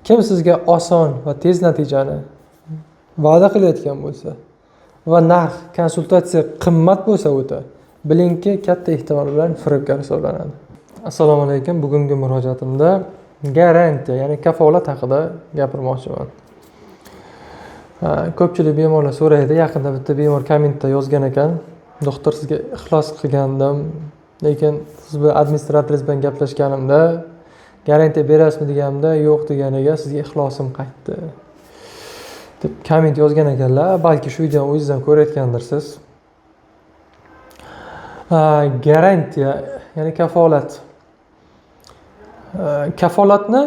Kim sizga oson va tez natijani va'da qilayotgan bo'lsa va narx konsultatsiya qimmat bo'lsa o'ta, bilingki, katta ehtimol bilan firibgar hisoblanadi. Assalomu alaykum. Bugungi murojaatimda garantiya, ya'ni kafolat haqida gapirmoqchiman. Ko'pchilik bemorlar so'raydi. Yaqinda bitta bemor kommentda yozgan ekan, doktor sizga ixlos qilgandim, lekin siz bilan administratoriz bilan gaplashganimda garantiya berasizmi deganimda yo'q deganiga sizga ixlosim qaytdi deb komment yozgan ekanlar. Balki shu videoni o'zingizdan ko'rayotgandirsiz. Garantiya, ya'ni kafolat. Kafolatni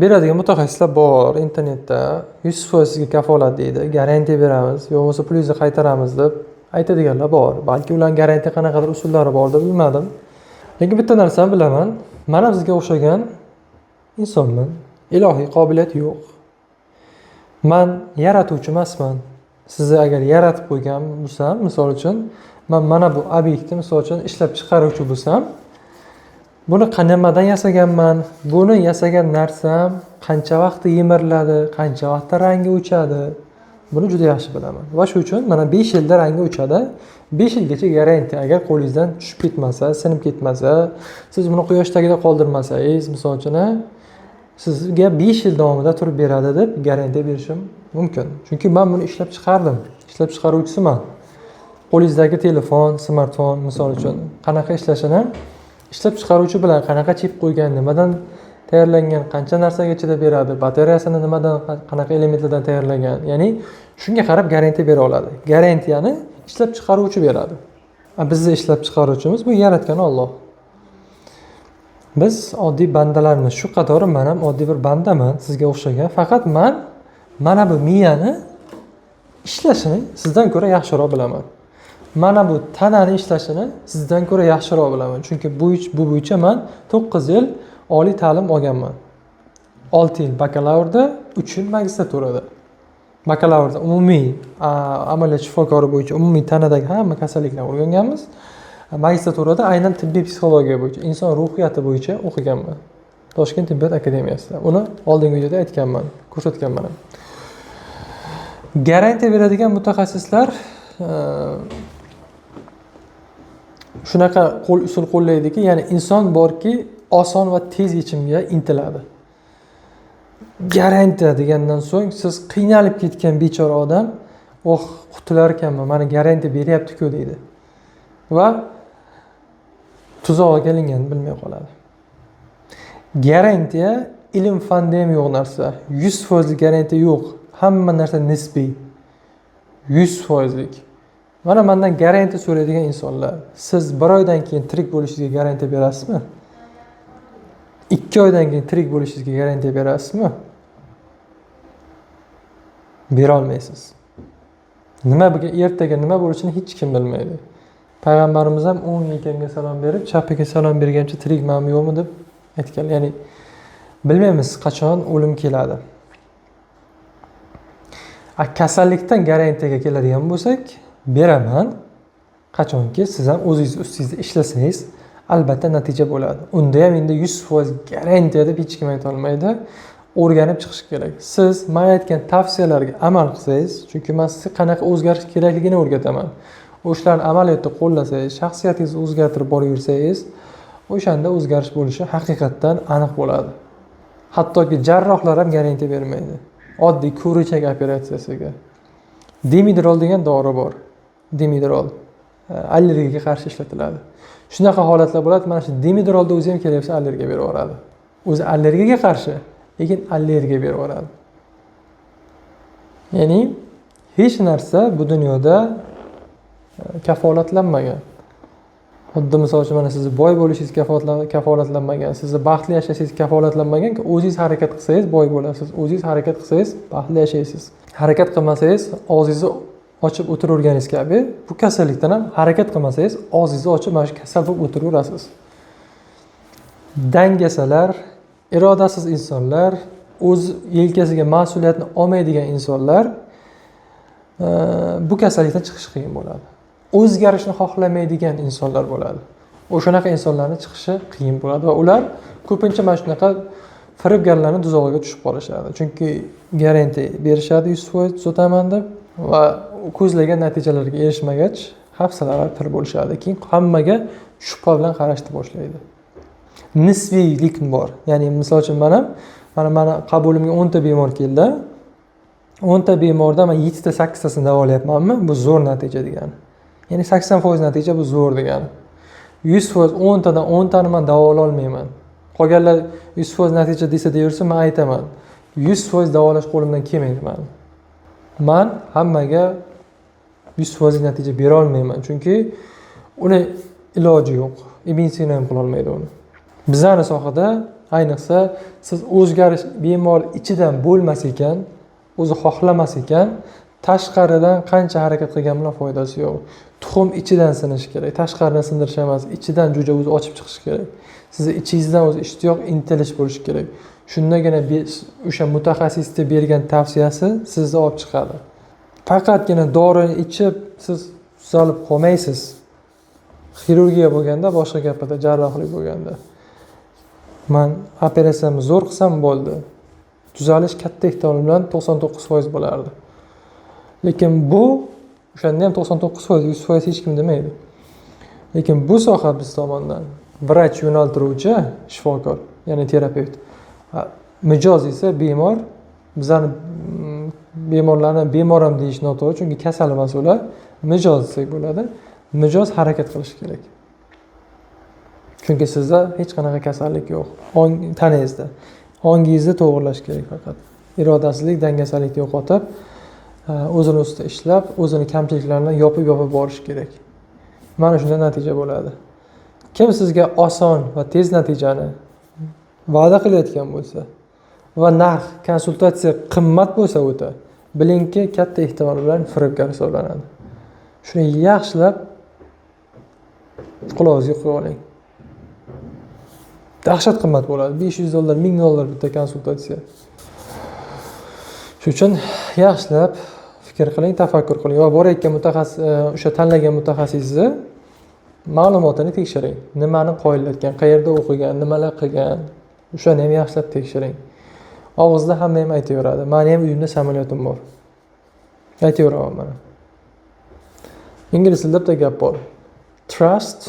beradigan mutaxassislar bor internetda. 100% sizga kafolat deydi, garantiya beramiz, yo'q bo'lmasa pulingizni qaytaramiz deb aytadiganlar bor. Balki ularning garantiya qanaqadir usullari bor deb bilmadim. Lekin bitta narsani bilaman. Mana bizga o'xshagan insonman. Ilohiy qobiliyat yo'q. Men yaratuvchi emasman. Sizni agar yaratib qo'ygan bo'lsam, misol uchun, men mana bu obyektni misol uchun ishlab chiqaruvchi bo'lsam, buni nimadan yasaganman? Buni yasagan narsam qancha vaqtda yemiriladi, qancha vaqtda rangi o'chadi? Buni juda yaxshi bilaman. Va shu uchun mana 5 yilda rangi o'chadi. 5 yilgacha garantiya, agar qo'lingizdan tushib ketmasa, sinib ketmasa, siz buni quyosh tagida qoldirmasangiz, misol uchun, sizga 5 yil davomida turib beradi deb garantiya berishim mumkin. Chunki men buni ishlab chiqardim. Ishlab chiqaruvchisiman. Qo'lingizdagi telefon, smartfon misol uchun qanaqa ishlashini ishlab chiqaruvchi bilan qanaqa chip qo'ygan, nimadan tayyorlangan, qancha narsaga ichida beradi, batareyasini nimadan, qanaqa elementlardan tayyorlangan, ya'ni shunga qarab garantiya bera oladi. Garantiyani ishlab chiqaruvchi beradi. Bizni ishlab chiqaruvchimiz bu yaratgan Alloh. Biz oddiy bandalarmiz. Shu qatori men ham oddiy bir bandaman, sizga o'xshagan. Faqat men mana bu miyani ishlashini sizdan ko'ra yaxshiroq bilaman. Mana bu tanani ishlashini sizdan ko'ra yaxshiroq bilaman. Chunki bu bo'yicha men 9 yil oliy ta'lim olganman. 6 yil bakalavrda, 3 yil magistraturada. Bakalavrda umumiy amaliyot shifokori bo'yicha umumiy tanadagi hamma kasalliklarni o'rganganmiz. Magistraturada aynan tibbiy psixologiya bo'yicha, inson ruhiyati bo'yicha o'qiganman. Toshkent tibbiyot akademiyasida. Uni oldingi videoda aytganman, ko'rsatganman. Garantiya beradigan mutaxassislar shunaqa usul qo'llaydiki, ya'ni inson borki, oson va tez yechimga intiladi. Garantiya degandan so'ng siz qiynalib ketgan bechora odam, qutular ekanman, mana garantiya beryapti-ku deydi. Va tuzog'iga ilinganini bilmay qoladi. Garantiya ilm fanda ham yo'q narsa. 100% garantiya yo'q. Hamma narsa nisbiy. 100%lik. Mana mendan garantiya so'raydigan insonlar, siz 1 oydan keyin tirik bo'lishingizga garantiya berasizmi? 2 oydan keyin tirik bo'lishingizga garantiya berasizmi? Bera olmaysiz. Ertaga nima bo'lishini hech kim bilmaydi. Payg'ambarimiz ham o'ng yelkamga salom berib, chapiga salom bergancha tirikmanmi yo'qmi deb aytgan. Ya'ni bilmaymiz qachon o'lim keladi. Kasallikdan garantiyaga keladigan bo'lsak, beraman. Qachonki siz ham o'zingiz ustingizda ishlasangiz, albatta natija bo'ladi. Unda ham endi 100% garantiya deb hech kim ayta olmaydi. O'rganib chiqish kerak. Siz men aytgan tavsiyalarga amal qilsangiz, chunki men sizga qanaqa o'zgarish kerakligini o'rgataman. O'shalarni amaliyotda qo'llasangiz, shaxsiyatingizni o'zgartirib boraversangiz, o'shanda o'zgarish bo'lishi haqiqatdan aniq bo'ladi. Hattoki jarrohlar ham garantiya bermaydi. Oddiy ko'richak operatsiyasiga Dimidrol degan dori bor. Dimidrol allergiyaga qarshi ishlatiladi. Shunaqa holatlar bo'ladi, mana shu Dimidrolda o'zi ham kelib allergiya berib yuboradi. O'zi allergiyaga qarshi, lekin allergiya berib yuboradi. Ya'ni hech narsa bu dunyoda kafolatlanmagan. Xuddi misol uchun mana sizni boy bo'lishingiz kafolatlanmagan, sizni baxtli yashashingiz kafolatlanmagan-ki, o'zingiz harakat qilsangiz boy bo'lasiz, o'zingiz harakat qilsangiz baxtli yashaysiz. Harakat qilmasangiz og'zingizni ochib o'tiraverganingiz kabi, bu kasallikdan ham harakat qilmasangiz og'zingizni ochib mana shu kasal bo'lib o'tiraverasiz. Dangasalar, irodasiz insonlar, o'z yelkasiga mas'uliyatni olmaydigan insonlar bu kasallikdan chiqish qiyin bo'ladi. O'zgarishni xohlamaydigan insonlar bo'ladi. O'shanaqa insonlarning chiqishi qiyin bo'ladi va ular ko'pincha mana shunaqa firibgarlarning tuzog'iga tushib qolishadi. Chunki garantiya berishadi 100% tuzataman deb va ko'zlagan natijalarga erishmagach hafsalari pir bo'lishadi. Keyin hammaga shubha bilan qarashni boshlaydi. Nisbiylik bor. Ya'ni misol uchun mana qabulimga 10 ta bemor keldi. 10 ta bemordan men 7 ta 8 tasini davolayapmanmi? Bu zo'r natija degani. Ya'ni 80% natija bu zo'r degani. 100% 10 tadan 10 tani men davolay olmayman. Qolganlar 100% natija desa deyursa, men aytaman. 100% davolash qo'limdan kelmaydi meni. Men hammaga 100% natija bera olmayman, chunki uni iloji yo'q. Ibn Sino ham qila olmaydi uni. Bizning sohada ayniqsa siz o'zgarish bemor ichidan bo'lmas ekan, o'zi xohlamas ekan, tashqaridan qancha harakat qilgan bilan foydasi yo'q. Tuxum ichidan sinishi kerak. Tashqaridan sindirish emas, ichidan jo'ja o'zi ochib chiqishi kerak. Sizni ichingizdan o'zi ishtiyoq, intilish bo'lishi kerak. Shundagina o'sha mutaxassisning bergan tavsiyasi sizni olib chiqadi. Faqatgina dori ichib siz tuzalib qolmaysiz. Xirurgiya bo'lganda, boshqa gapida jarrohlik bo'lganda. Men operatsiyamni zo'r qilsam bo'ldi. Tuzalish katta ehtimol bilan 99% bo'lardi. Lekin bu o'shanda ham 99%, 100% hech kim demaydi. Lekin bu soha biz tomonidan vrach yo'naltiruvchi shifokor, ya'ni terapevt. Mijoz esa bemor. Bizlarni bemorlarni bemor ham deyish noto'g'ri, chunki kasal emas ular. Mijoz desak bo'ladi. Mijoz harakat qilishi kerak. Chunki sizda hech qanaqa kasallik yo'q. Tanangizda. Ongingizni to'g'irlash kerak faqat. Irodasizlik, dangasalik yo'qotib, o'zini ustida ishlab, o'zini kamchiliklarini yopib borish kerak. Mana shunday natija bo'ladi. Kim sizga oson va tez natijani va'da qilayotgan bo'lsa va narx, konsultatsiya qimmat bo'lsa o'ta, bilingki, katta ehtimol bilan firibgar hisoblanadi. Shuni yaxshilab qulog'ingizga qo'yib oling. Dahshat qimmat bo'ladi. $500, $1000 bitta konsultatsiya. Shuning uchun yaxshilab fikr qiling, tafakkur qiling va borayotgan mutaxassis, o'sha tanlagan mutaxassisni ma'lumotini tekshiring. Nimani qoyillatgan, qayerda o'qigan, nimalar qilgan, o'shani ham yaxshilab tekshiring. Og'izda hamma ham aytaveradi. Meni ham uyimda samolyotim bor. Aytaveraman mana. Ingliz tilida bitta gap bor. Trust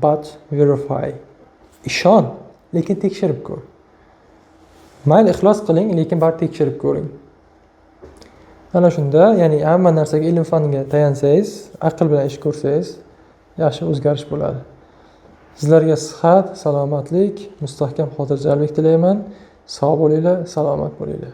but verify. Ishon, lekin tekshirib ko'r. Mayli ixlos qiling, lekin baribir tekshirib ko'ring. Ana shunda, ya'ni hamma narsaga ilm fanga tayansangiz, aql bilan ish ko'rsangiz, yaxshi o'zgarish bo'ladi. Sizlarga sihat, salomatlik, mustahkam xotirjamlik tilayman. Sog' bo'linglar, salomat bo'linglar.